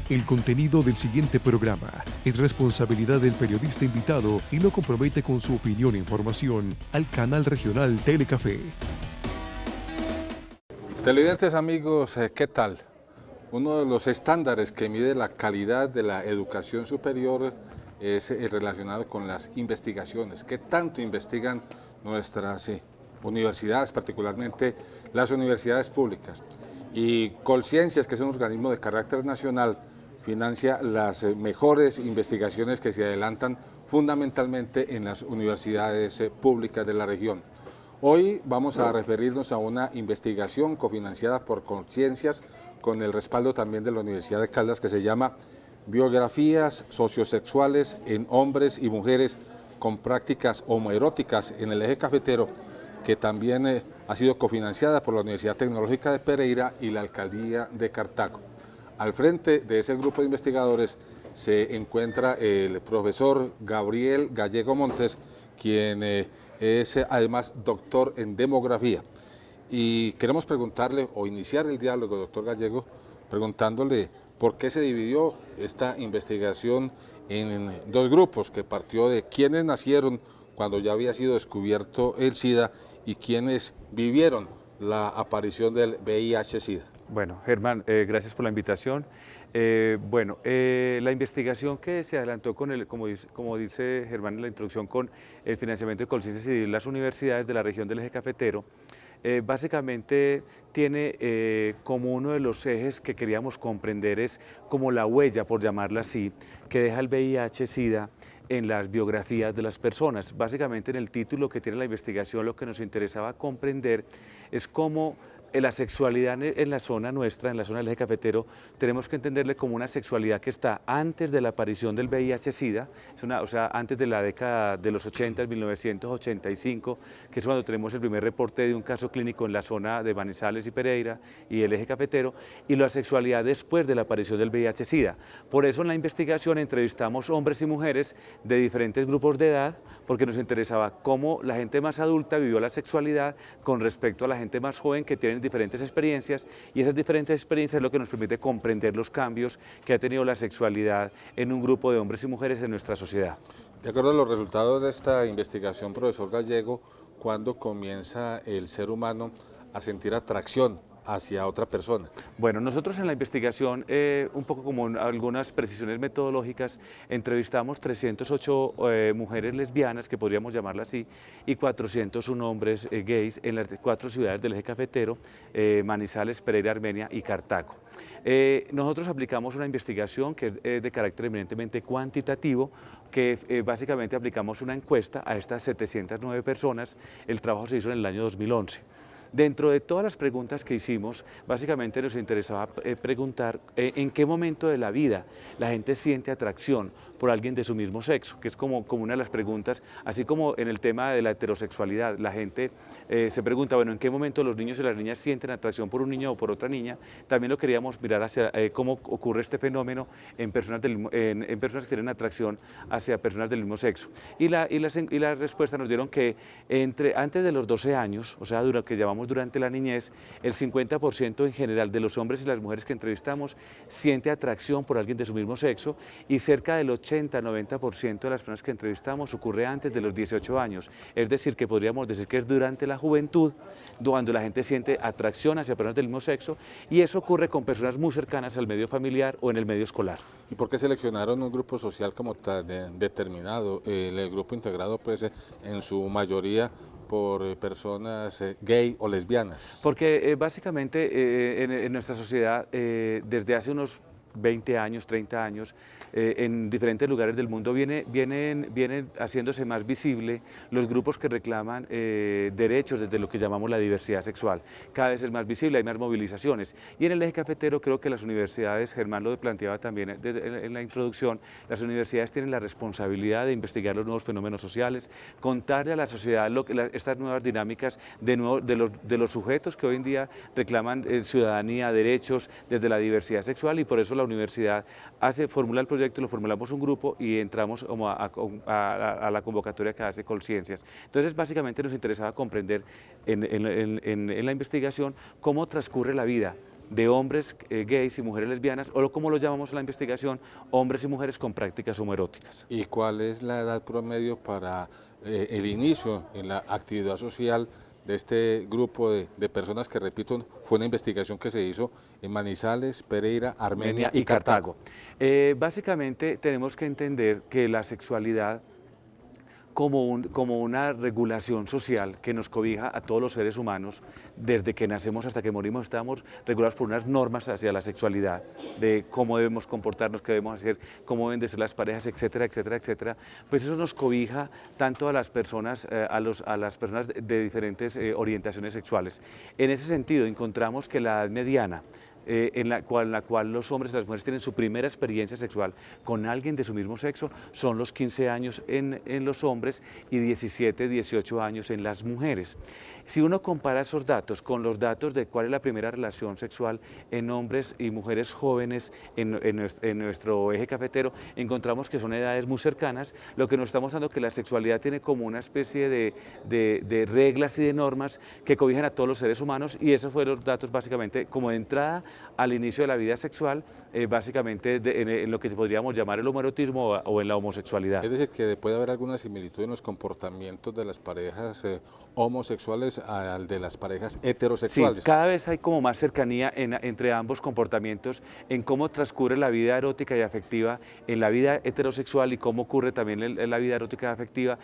El contenido del siguiente programa es responsabilidad del periodista invitado y no compromete con su opinión e información al canal regional Telecafé. Televidentes amigos, ¿qué tal? Uno de los estándares que mide la calidad de la educación superior es relacionado con las investigaciones. ¿Qué tanto investigan nuestras universidades, particularmente las universidades públicas? Y Colciencias, que es un organismo de carácter nacional, financia las mejores investigaciones que se adelantan fundamentalmente en las universidades públicas de la región. Hoy vamos a referirnos a una investigación cofinanciada por Colciencias con el respaldo también de la Universidad de Caldas, que se llama Biografías sociosexuales en hombres y mujeres con prácticas homoeróticas en el eje cafetero, que también ha sido cofinanciada por la Universidad Tecnológica de Pereira y la Alcaldía de Cartago. Al frente de ese grupo de investigadores se encuentra el profesor Gabriel Gallego Montes, quien es además doctor en demografía. Y queremos preguntarle o iniciar el diálogo, doctor Gallego, preguntándole por qué se dividió esta investigación en dos grupos, que partió de quienes nacieron cuando ya había sido descubierto el SIDA y quienes vivieron la aparición del VIH-SIDA. Bueno, Germán, gracias por la invitación. La investigación que se adelantó con como dice Germán en la introducción, con el financiamiento de Colciencias y las universidades de la región del eje cafetero, básicamente tiene como uno de los ejes que queríamos comprender es como la huella, por llamarla así, que deja el VIH-Sida en las biografías de las personas. Básicamente en el título que tiene la investigación lo que nos interesaba comprender es cómo la sexualidad en la zona nuestra, en la zona del eje cafetero, tenemos que entenderle como una sexualidad que está antes de la aparición del VIH-Sida, o sea, antes de la década de los 80, 1985, que es cuando tenemos el primer reporte de un caso clínico en la zona de Manizales y Pereira y el eje cafetero, y la sexualidad después de la aparición del VIH-Sida. Por eso en la investigación entrevistamos hombres y mujeres de diferentes grupos de edad, porque nos interesaba cómo la gente más adulta vivió la sexualidad con respecto a la gente más joven que tienen diferentes experiencias, y esas diferentes experiencias es lo que nos permite comprender los cambios que ha tenido la sexualidad en un grupo de hombres y mujeres en nuestra sociedad. De acuerdo a los resultados de esta investigación, profesor Gallego, ¿cuándo comienza el ser humano a sentir atracción hacia otra persona? Bueno, nosotros en la investigación, un poco como algunas precisiones metodológicas, entrevistamos 308 mujeres lesbianas, que podríamos llamarlas así, y 401 hombres gays en las 4 ciudades del eje cafetero, Manizales, Pereira, Armenia y Cartago. Nosotros aplicamos una investigación que es de carácter eminentemente cuantitativo, que básicamente aplicamos una encuesta a estas 709 personas. El trabajo se hizo en el año 2011. Dentro de todas las preguntas que hicimos, básicamente nos interesaba preguntar en qué momento de la vida la gente siente atracción por alguien de su mismo sexo, que es como una de las preguntas, así como en el tema de la heterosexualidad, la gente se pregunta, bueno, ¿en qué momento los niños y las niñas sienten atracción por un niño o por otra niña? También lo queríamos mirar hacia cómo ocurre este fenómeno en personas que tienen atracción hacia personas del mismo sexo. Y la respuesta nos dieron que antes de los 12 años, o sea, que llamamos durante la niñez, el 50% en general de los hombres y las mujeres que entrevistamos siente atracción por alguien de su mismo sexo, y cerca del 80-90% de las personas que entrevistamos ocurre antes de los 18 años. Es decir, que podríamos decir que es durante la juventud cuando la gente siente atracción hacia personas del mismo sexo, y eso ocurre con personas muy cercanas al medio familiar o en el medio escolar. ¿Y por qué seleccionaron un grupo social como tan determinado? El grupo integrado pues en su mayoría por personas gay o lesbianas. Porque básicamente en nuestra sociedad desde hace unos 20 años, 30 años, en diferentes lugares del mundo vienen haciéndose más visible los grupos que reclaman derechos desde lo que llamamos la diversidad sexual. Cada vez es más visible, hay más movilizaciones. Y en el eje cafetero creo que las universidades, Germán lo planteaba también en la introducción, las universidades tienen la responsabilidad de investigar los nuevos fenómenos sociales, contarle a la sociedad estas nuevas dinámicas de los sujetos que hoy en día reclaman ciudadanía, derechos desde la diversidad sexual, y por eso la universidad formula el proyecto, lo formulamos un grupo y entramos como a la convocatoria que hace Colciencias. Entonces, básicamente nos interesaba comprender en la investigación cómo transcurre la vida de hombres gays y mujeres lesbianas, o como lo llamamos en la investigación, hombres y mujeres con prácticas homoeróticas. ¿Y cuál es la edad promedio para el inicio en la actividad social de este grupo de personas que, repito, fue una investigación que se hizo en Manizales, Pereira, Armenia y Cartago? Básicamente tenemos que entender que la sexualidad como una regulación social que nos cobija a todos los seres humanos, desde que nacemos hasta que morimos, estamos regulados por unas normas hacia la sexualidad, de cómo debemos comportarnos, qué debemos hacer, cómo deben de ser las parejas, etcétera, etcétera, etcétera. Pues eso nos cobija tanto a las personas, a las personas de diferentes orientaciones sexuales. En ese sentido, encontramos que la edad mediana, en la cual los hombres y las mujeres tienen su primera experiencia sexual con alguien de su mismo sexo, son los 15 años en los hombres y 17, 18 años en las mujeres. Si uno compara esos datos con los datos de cuál es la primera relación sexual en hombres y mujeres jóvenes en nuestro eje cafetero, encontramos que son edades muy cercanas, lo que nos está mostrando que la sexualidad tiene como una especie de reglas y de normas que cobijan a todos los seres humanos, y esos fueron los datos básicamente como de entrada al inicio de la vida sexual, básicamente en lo que podríamos llamar el homoerotismo o en la homosexualidad. Es decir, que puede haber alguna similitud en los comportamientos de las parejas homosexuales al de las parejas heterosexuales. Sí, cada vez hay como más cercanía entre ambos comportamientos, en cómo transcurre la vida erótica y afectiva en la vida heterosexual y cómo ocurre también en la vida erótica y afectiva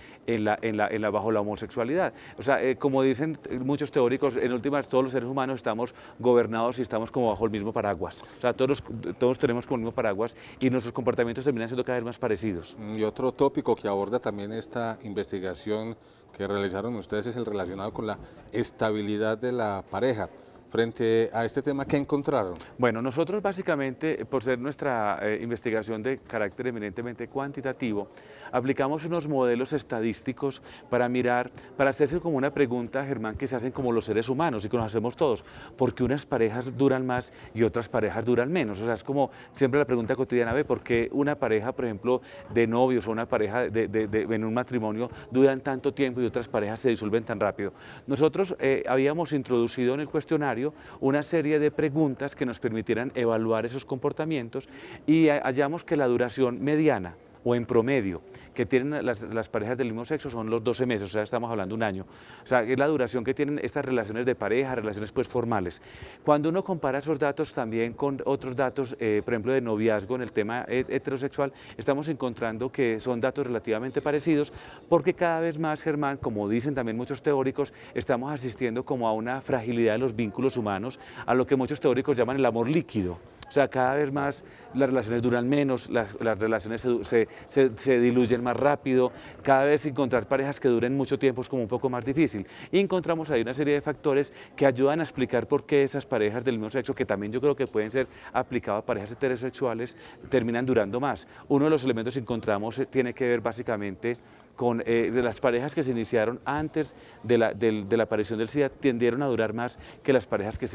bajo la homosexualidad. O sea, como dicen muchos teóricos, en últimas todos los seres humanos estamos gobernados y estamos como bajo el mismo paraguas. O sea, todos tenemos como el mismo paraguas y nuestros comportamientos terminan siendo cada vez más parecidos. Y otro tópico que aborda también esta investigación que realizaron ustedes es el relacionado con la estabilidad de la pareja. Frente a este tema, ¿qué encontraron? Bueno, nosotros básicamente, por ser nuestra investigación de carácter eminentemente cuantitativo, aplicamos unos modelos estadísticos para mirar, para hacerse como una pregunta, Germán, que se hacen como los seres humanos y que nos hacemos todos, ¿por qué unas parejas duran más y otras parejas duran menos? O sea, es como siempre la pregunta cotidiana, ¿por qué una pareja, por ejemplo, de novios o una pareja en un matrimonio duran tanto tiempo y otras parejas se disuelven tan rápido? Nosotros habíamos introducido en el cuestionario una serie de preguntas que nos permitieran evaluar esos comportamientos y hallamos que la duración mediana o en promedio que tienen las parejas del mismo sexo son los 12 meses, o sea, estamos hablando de un año. O sea, es la duración que tienen estas relaciones de pareja, relaciones pues formales. Cuando uno compara esos datos también con otros datos, por ejemplo, de noviazgo en el tema heterosexual, estamos encontrando que son datos relativamente parecidos, porque cada vez más, Germán, como dicen también muchos teóricos, estamos asistiendo como a una fragilidad de los vínculos humanos, a lo que muchos teóricos llaman el amor líquido. O sea, cada vez más las relaciones duran menos, las relaciones se diluyen más rápido, cada vez encontrar parejas que duren mucho tiempo es como un poco más difícil. Y encontramos ahí una serie de factores que ayudan a explicar por qué esas parejas del mismo sexo, que también yo creo que pueden ser aplicadas a parejas heterosexuales, terminan durando más. Uno de los elementos que encontramos tiene que ver básicamente con de las parejas que se iniciaron antes de la aparición del SIDA, tendieron a durar más que las parejas que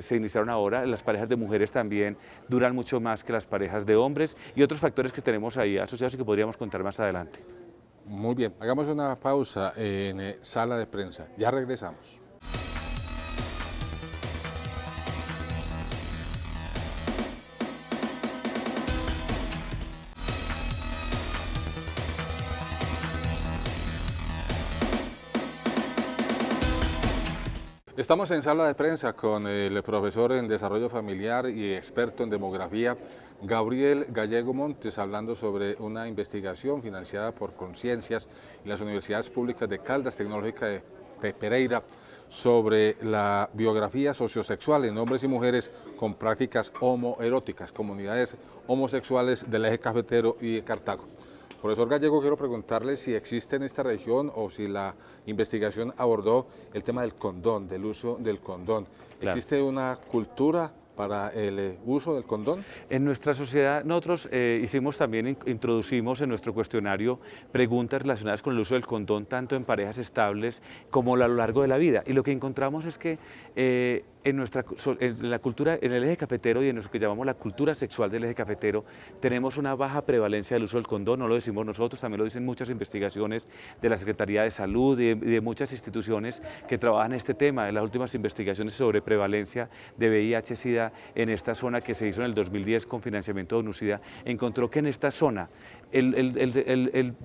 se iniciaron ahora. Las parejas de mujeres también duran mucho más que las parejas de hombres y otros factores que tenemos ahí asociados y que podríamos contar más adelante. Muy bien, hagamos una pausa en sala de prensa. Ya regresamos. Estamos en sala de prensa con el profesor en desarrollo familiar y experto en demografía, Gabriel Gallego Montes, hablando sobre una investigación financiada por Conciencias y las universidades públicas de Caldas, Tecnológica de Pereira, sobre la biografía sociosexual en hombres y mujeres con prácticas homoeróticas, comunidades homosexuales del eje cafetero y de Cartago. Profesor Gallego, quiero preguntarle si existe en esta región o si la investigación abordó el tema del condón, del uso del condón. Claro. ¿Existe una cultura para el uso del condón? En nuestra sociedad nosotros introducimos en nuestro cuestionario preguntas relacionadas con el uso del condón tanto en parejas estables como a lo largo de la vida, y lo que encontramos es que en la cultura, en el eje cafetero y en lo que llamamos la cultura sexual del eje cafetero, tenemos una baja prevalencia del uso del condón, no lo decimos nosotros, también lo dicen muchas investigaciones de la Secretaría de Salud y de muchas instituciones que trabajan este tema. En las últimas investigaciones sobre prevalencia de VIH-Sida en esta zona que se hizo en el 2010 con financiamiento de ONUSIDA, encontró que en esta zona el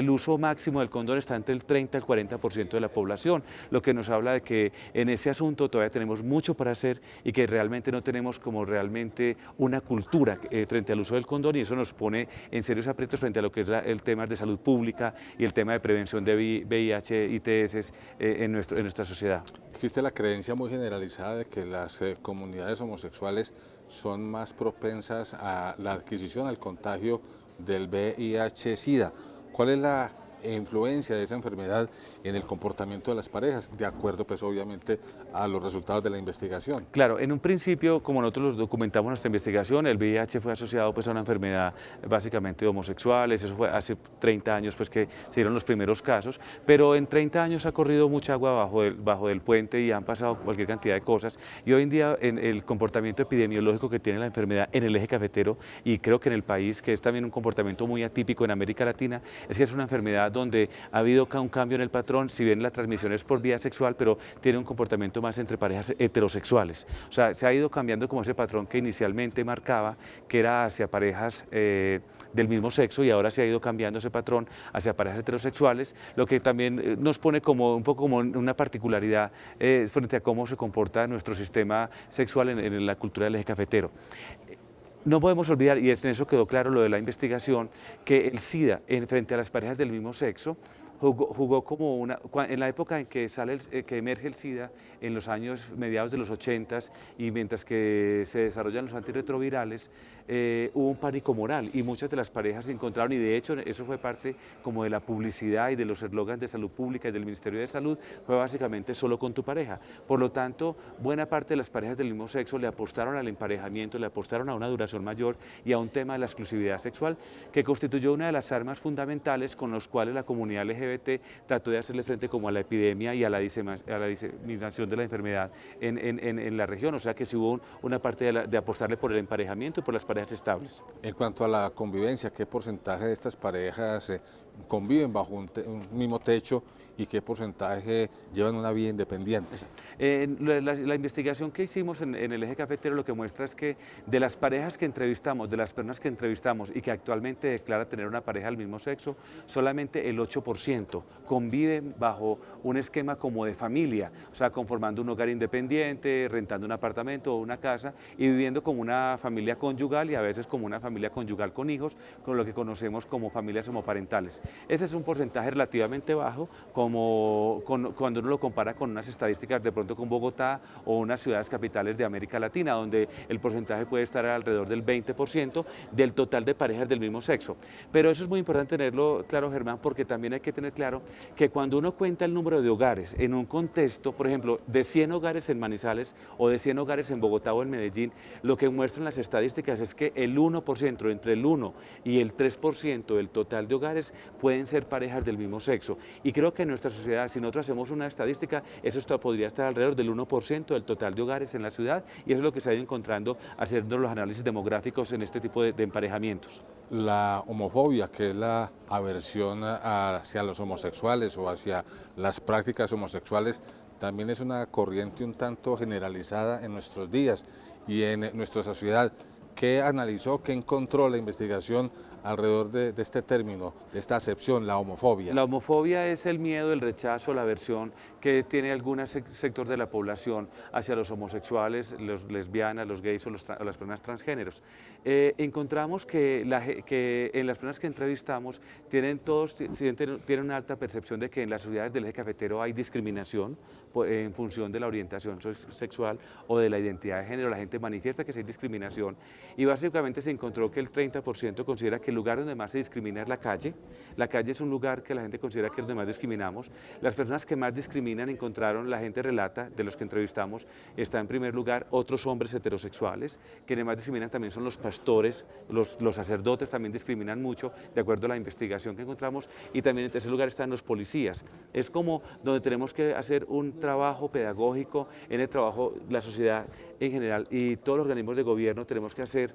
uso máximo del condón está entre el 30 al 40% de la población, lo que nos habla de que en ese asunto todavía tenemos mucho para hacer y que realmente no tenemos como realmente una cultura frente al uso del condón, y eso nos pone en serios aprietos frente a lo que es el tema de salud pública y el tema de prevención de VIH, ITS en nuestra sociedad. Existe la creencia muy generalizada de que las comunidades homosexuales son más propensas a la adquisición, al contagio del VIH-Sida. ¿Cuál es la influencia de esa enfermedad en el comportamiento de las parejas, de acuerdo pues obviamente a los resultados de la investigación? Claro, en un principio, como nosotros documentamos nuestra investigación, el VIH fue asociado pues a una enfermedad básicamente de homosexuales, eso fue hace 30 años pues que se dieron los primeros casos, pero en 30 años ha corrido mucha agua bajo del puente y han pasado cualquier cantidad de cosas, y hoy en día en el comportamiento epidemiológico que tiene la enfermedad en el eje cafetero, y creo que en el país, que es también un comportamiento muy atípico en América Latina, es que es una enfermedad donde ha habido un cambio en el patrón, si bien la transmisión es por vía sexual, pero tiene un comportamiento más entre parejas heterosexuales. O sea, se ha ido cambiando como ese patrón que inicialmente marcaba, que era hacia parejas del mismo sexo, y ahora se ha ido cambiando ese patrón hacia parejas heterosexuales, lo que también nos pone como un poco como una particularidad frente a cómo se comporta nuestro sistema sexual en la cultura del eje cafetero. No podemos olvidar, y en eso quedó claro lo de la investigación, que el SIDA frente a las parejas del mismo sexo jugó como en la época en que que emerge el SIDA, en los años mediados de los 80s, y mientras que se desarrollan los antirretrovirales, hubo un pánico moral y muchas de las parejas se encontraron, y de hecho eso fue parte como de la publicidad y de los eslogans de salud pública y del Ministerio de Salud, fue básicamente solo con tu pareja. Por lo tanto, buena parte de las parejas del mismo sexo le apostaron al emparejamiento, le apostaron a una duración mayor y a un tema de la exclusividad sexual, que constituyó una de las armas fundamentales con las cuales la comunidad LGBT trató de hacerle frente como a la epidemia y a la diseminación de la enfermedad en la región. O sea que sí hubo una parte de apostarle por el emparejamiento y por las parejas estables. En cuanto a la convivencia, ¿qué porcentaje de estas parejas conviven bajo un mismo techo y qué porcentaje llevan una vida independiente? La investigación que hicimos en el eje cafetero lo que muestra es que de las parejas que entrevistamos, de las personas que entrevistamos y que actualmente declara tener una pareja del mismo sexo, solamente el 8% conviven bajo un esquema como de familia, o sea, conformando un hogar independiente, rentando un apartamento o una casa y viviendo como una familia conyugal, y a veces como una familia conyugal con hijos, con lo que conocemos como familias homoparentales. Ese es un porcentaje relativamente bajo, cuando uno lo compara con unas estadísticas de pronto con Bogotá o unas ciudades capitales de América Latina, donde el porcentaje puede estar alrededor del 20% del total de parejas del mismo sexo. Pero eso es muy importante tenerlo claro, Germán, porque también hay que tener claro que cuando uno cuenta el número de hogares en un contexto, por ejemplo, de 100 hogares en Manizales o de 100 hogares en Bogotá o en Medellín, lo que muestran las estadísticas es que el 1%, entre el 1 y el 3% del total de hogares pueden ser parejas del mismo sexo. Y creo que en nuestra sociedad, si nosotros hacemos una estadística, eso podría estar alrededor del 1% del total de hogares en la ciudad, y eso es lo que se ha ido encontrando haciendo los análisis demográficos en este tipo de emparejamientos. La homofobia, que es la aversión hacia los homosexuales o hacia las prácticas homosexuales, también es una corriente un tanto generalizada en nuestros días y en nuestra sociedad. ¿Qué analizó, qué encontró la investigación alrededor de este término, de esta acepción, la homofobia? La homofobia es el miedo, el rechazo, la aversión que tiene algún sector de la población hacia los homosexuales, los lesbianas, los gays o las personas transgéneros. Encontramos que en las personas que entrevistamos tienen una alta percepción de que en las sociedades del eje cafetero hay discriminación en función de la orientación sexual o de la identidad de género. La gente manifiesta que sí hay discriminación, y básicamente se encontró que el 30% considera que el lugar donde más se discrimina es la calle. La calle es un lugar que la gente considera que es donde más discriminamos. Las personas que más discriminan, encontraron, la gente relata, de los que entrevistamos, está en primer lugar otros hombres heterosexuales. Quienes más discriminan también son los pastores, los sacerdotes también discriminan mucho, de acuerdo a la investigación que encontramos, y también en tercer lugar están los policías. Es como donde tenemos que hacer un trabajo pedagógico, en el trabajo, la sociedad en general y todos los organismos de gobierno tenemos que hacer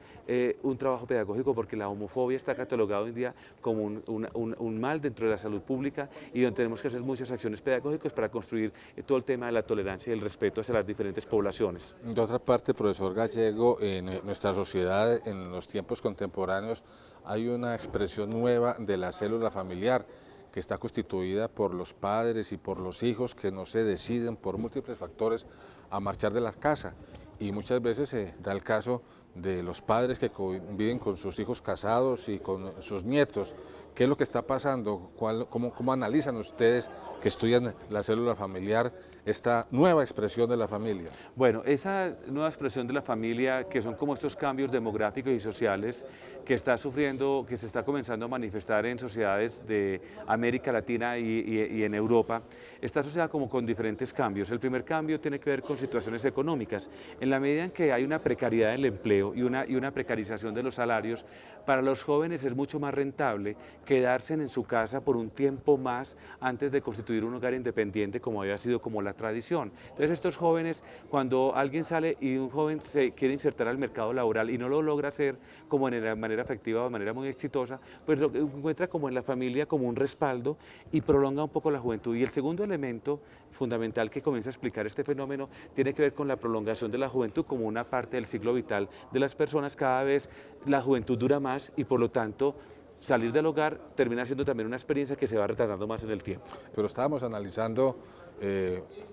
un trabajo pedagógico porque la homofobia está catalogada hoy en día como un mal dentro de la salud pública y donde tenemos que hacer muchas acciones pedagógicas para construir todo el tema de la tolerancia y el respeto hacia las diferentes poblaciones. De otra parte, profesor Gallego, en nuestra sociedad, en los tiempos contemporáneos, hay una expresión nueva de la célula familiar que está constituida por los padres y por los hijos que no se deciden por múltiples factores a marchar de la casa. Y muchas veces se da el caso de los padres que conviven con sus hijos casados y con sus nietos. ¿Qué es lo que está pasando? ¿Cómo analizan ustedes que estudian la célula familiar esta nueva expresión de la familia? Bueno, esa nueva expresión de la familia, que son como estos cambios demográficos y sociales que está sufriendo, que se está comenzando a manifestar en sociedades de América Latina y en Europa, está asociada como con diferentes cambios. El primer cambio tiene que ver con situaciones económicas. En la medida en que hay una precariedad del empleo y una precarización de los salarios, para los jóvenes es mucho más rentable quedarse en su casa por un tiempo más antes de constituir un hogar independiente como había sido como la tradición. Entonces estos jóvenes, cuando alguien sale y un joven se quiere insertar al mercado laboral y no lo logra hacer como de manera efectiva o de manera muy exitosa, pues lo encuentra como en la familia como un respaldo y prolonga un poco la juventud. Y el segundo elemento fundamental que comienza a explicar este fenómeno tiene que ver con la prolongación de la juventud como una parte del ciclo vital de las personas. Cada vez la juventud dura más y por lo tanto salir del hogar termina siendo también una experiencia que se va retardando más en el tiempo. Pero estábamos analizando,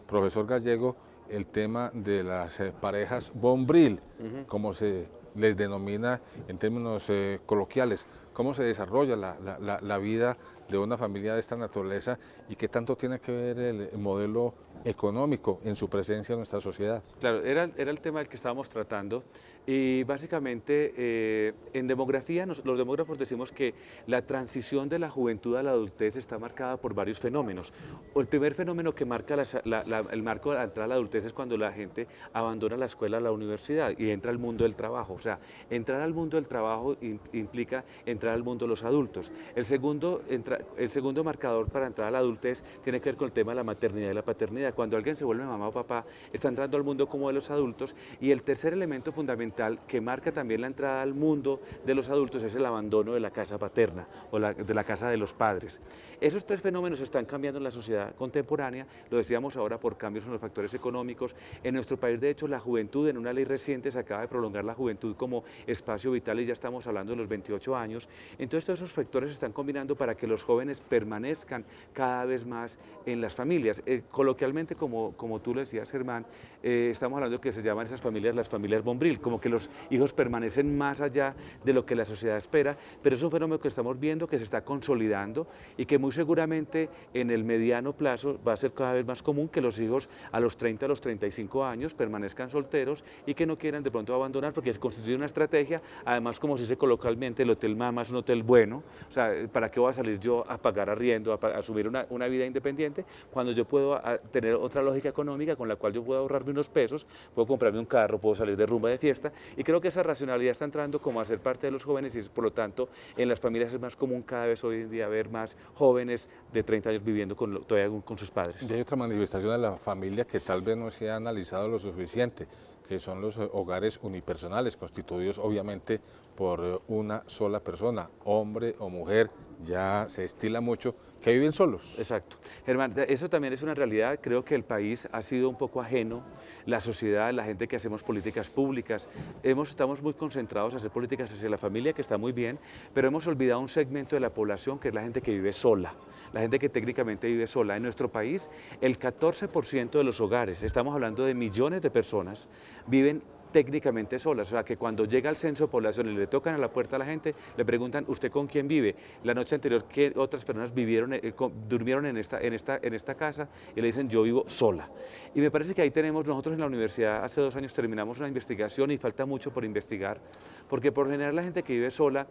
profesor Gallego, el tema de las parejas bombril, como se les denomina en términos coloquiales. ¿Cómo se desarrolla la vida de una familia de esta naturaleza y qué tanto tiene que ver el modelo económico en su presencia en nuestra sociedad? Claro, era el tema del que estábamos tratando y básicamente en demografía los demógrafos decimos que la transición de la juventud a la adultez está marcada por varios fenómenos. El primer fenómeno que marca el marco de la entrada a la adultez es cuando la gente abandona la escuela, la universidad y entra al mundo del trabajo. O sea, entrar al mundo del trabajo implica entrar al mundo de los adultos. El segundo marcador para entrar a la adultez tiene que ver con el tema de la maternidad y la paternidad. Cuando alguien se vuelve mamá o papá, está entrando al mundo como de los adultos. Y el tercer elemento fundamental que marca también la entrada al mundo de los adultos es el abandono de la casa paterna o de la casa de los padres. Esos tres fenómenos están cambiando en la sociedad contemporánea, lo decíamos ahora por cambios en los factores económicos. En nuestro país, de hecho, la juventud, en una ley reciente se acaba de prolongar la juventud como espacio vital y ya estamos hablando de los 28 años. Entonces todos esos factores se están combinando para que los jóvenes permanezcan cada vez más en las familias. Coloquialmente, como tú lo decías, Germán, estamos hablando de que se llaman esas familias las familias bombril, como que los hijos permanecen más allá de lo que la sociedad espera, pero es un fenómeno que estamos viendo que se está consolidando y que muy seguramente en el mediano plazo va a ser cada vez más común que los hijos a los 30, a los 35 años permanezcan solteros y que no quieran de pronto abandonar porque se constituye una estrategia, además como se dice coloquialmente, el hotel mama es un hotel bueno, o sea, ¿para qué voy a salir yo a pagar arriendo, a asumir una vida independiente cuando yo puedo tener otra lógica económica con la cual yo puedo ahorrarme unos pesos, puedo comprarme un carro, puedo salir de rumba de fiesta? Y creo que esa racionalidad está entrando como a ser parte de los jóvenes y por lo tanto en las familias es más común cada vez hoy en día ver más jóvenes de 30 años viviendo todavía con sus padres. Y hay otra manifestación de la familia que tal vez no se ha analizado lo suficiente, que son los hogares unipersonales, constituidos obviamente por una sola persona, hombre o mujer, ya se estila mucho, que viven solos. Exacto. Germán, eso también es una realidad. Creo que el país ha sido un poco ajeno, la sociedad, la gente que hacemos políticas públicas, estamos muy concentrados a hacer políticas hacia la familia, que está muy bien, pero hemos olvidado un segmento de la población que es la gente que vive sola, la gente que técnicamente vive sola. En nuestro país, el 14% de los hogares, estamos hablando de millones de personas, viven técnicamente solas, o sea que cuando llega el censo de población y le tocan a la puerta a la gente, le preguntan, ¿usted con quién vive? La noche anterior, ¿qué otras personas durmieron en esta casa? Y le dicen, yo vivo sola. Y me parece que ahí tenemos, nosotros en la universidad hace 2 años terminamos una investigación y falta mucho por investigar, porque por general la gente que vive sola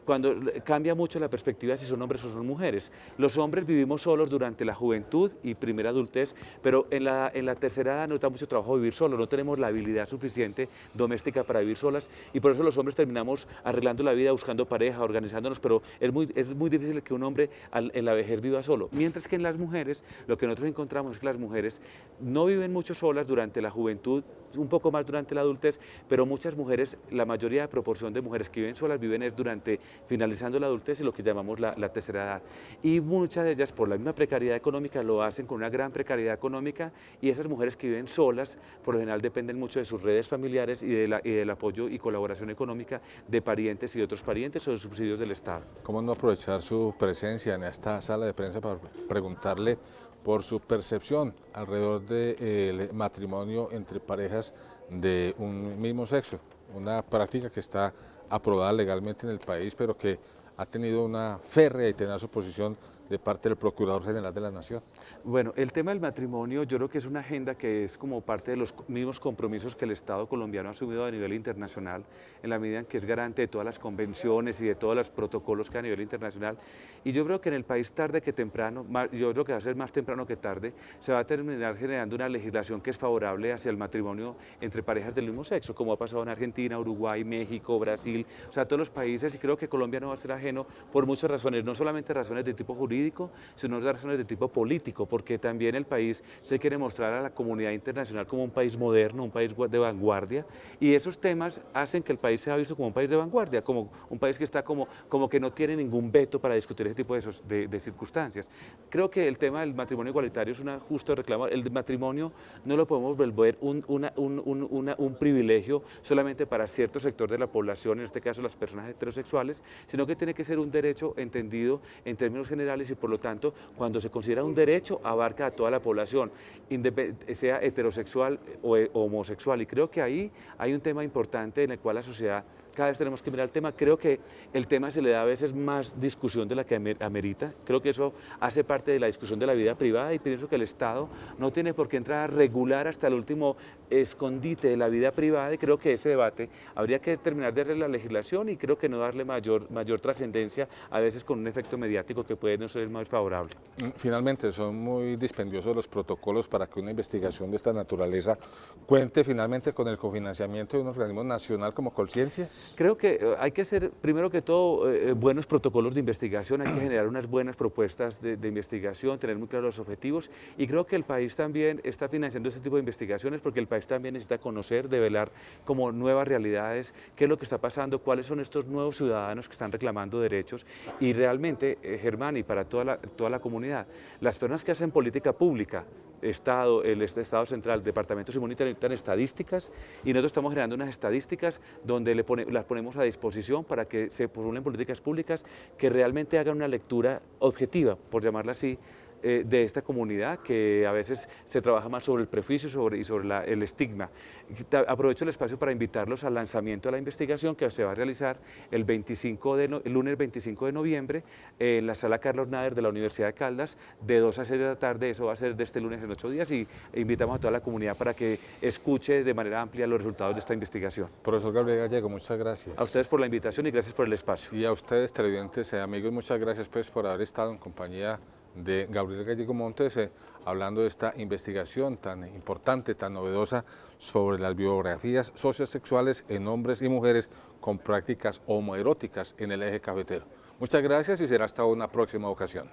cuando cambia mucho la perspectiva si son hombres o son mujeres. Los hombres vivimos solos durante la juventud y primera adultez, pero en la tercera edad nos da mucho trabajo vivir solos, no tenemos la habilidad suficiente doméstica para vivir solas y por eso los hombres terminamos arreglando la vida, buscando pareja, organizándonos, pero es muy difícil que un hombre en la vejez viva solo. Mientras que en las mujeres, lo que nosotros encontramos es que las mujeres no viven mucho solas durante la juventud, un poco más durante la adultez, pero muchas mujeres, la mayoría de proporción de mujeres que viven solas viven es durante finalizando la adultez y lo que llamamos la tercera edad. Y muchas de ellas, por la misma precariedad económica, lo hacen con una gran precariedad económica y esas mujeres que viven solas, por lo general dependen mucho de sus redes familiares y del apoyo y colaboración económica de parientes y de otros parientes o de subsidios del Estado. ¿Cómo no aprovechar su presencia en esta sala de prensa para preguntarle por su percepción alrededor del matrimonio entre parejas de un mismo sexo? Una práctica que está aprobada legalmente en el país, pero que ha tenido una férrea y tenaz oposición de parte del Procurador General de la Nación. Bueno, el tema del matrimonio yo creo que es una agenda que es como parte de los mismos compromisos que el Estado colombiano ha asumido a nivel internacional, en la medida en que es garante de todas las convenciones y de todos los protocolos que hay a nivel internacional. Y yo creo que en el país tarde que temprano, yo creo que va a ser más temprano que tarde, se va a terminar generando una legislación que es favorable hacia el matrimonio entre parejas del mismo sexo, como ha pasado en Argentina, Uruguay, México, Brasil, o sea, todos los países, y creo que Colombia no va a ser ajeno por muchas razones, no solamente razones de tipo jurídico, sino razones de tipo político, porque también el país se quiere mostrar a la comunidad internacional como un país moderno, un país de vanguardia, y esos temas hacen que el país sea visto como un país de vanguardia, como un país que está como que no tiene ningún veto para discutir ese tipo de circunstancias. Creo que el tema del matrimonio igualitario es un justo reclamo. El matrimonio no lo podemos volver un privilegio solamente para cierto sector de la población, en este caso las personas heterosexuales, sino que tiene que ser un derecho entendido en términos generales y por lo tanto, cuando se considera un derecho, abarca a toda la población, sea heterosexual o homosexual. Y creo que ahí hay un tema importante en el cual la sociedad cada vez tenemos que mirar el tema. Creo que el tema se le da a veces más discusión de la que amerita. Creo que eso hace parte de la discusión de la vida privada y pienso que el Estado no tiene por qué entrar a regular hasta el último escondite de la vida privada y creo que ese debate habría que terminar de arreglar la legislación y creo que no darle mayor trascendencia, a veces con un efecto mediático que puede no ser el más favorable. Finalmente, son muy dispendiosos los protocolos para que una investigación de esta naturaleza cuente finalmente con el cofinanciamiento de un organismo nacional como Colciencias. Creo que hay que hacer, primero que todo, buenos protocolos de investigación, hay que generar unas buenas propuestas de investigación, tener muy claros los objetivos y creo que el país también está financiando este tipo de investigaciones porque el país también necesita conocer, develar como nuevas realidades, qué es lo que está pasando, cuáles son estos nuevos ciudadanos que están reclamando derechos y realmente, Germán, y para toda la comunidad, las personas que hacen política pública, Estado, el Estado central, departamentos y municipios necesitan estadísticas y nosotros estamos generando unas estadísticas donde las ponemos a disposición para que se formulen políticas públicas que realmente hagan una lectura objetiva, por llamarla así, de esta comunidad que a veces se trabaja más sobre el prejuicio y sobre el estigma. Aprovecho el espacio para invitarlos al lanzamiento de la investigación que se va a realizar el lunes 25 de noviembre en la sala Carlos Nader de la Universidad de Caldas de 2 a 6 de la tarde, eso va a ser de este lunes en 8 días y invitamos a toda la comunidad para que escuche de manera amplia los resultados de esta investigación. Profesor Gabriel Gallego, muchas gracias. A ustedes por la invitación y gracias por el espacio. Y a ustedes, televidentes y amigos, muchas gracias pues por haber estado en compañía de Gabriel Gallego Montes, hablando de esta investigación tan importante, tan novedosa sobre las biografías sociosexuales en hombres y mujeres con prácticas homoeróticas en el eje cafetero. Muchas gracias y será hasta una próxima ocasión.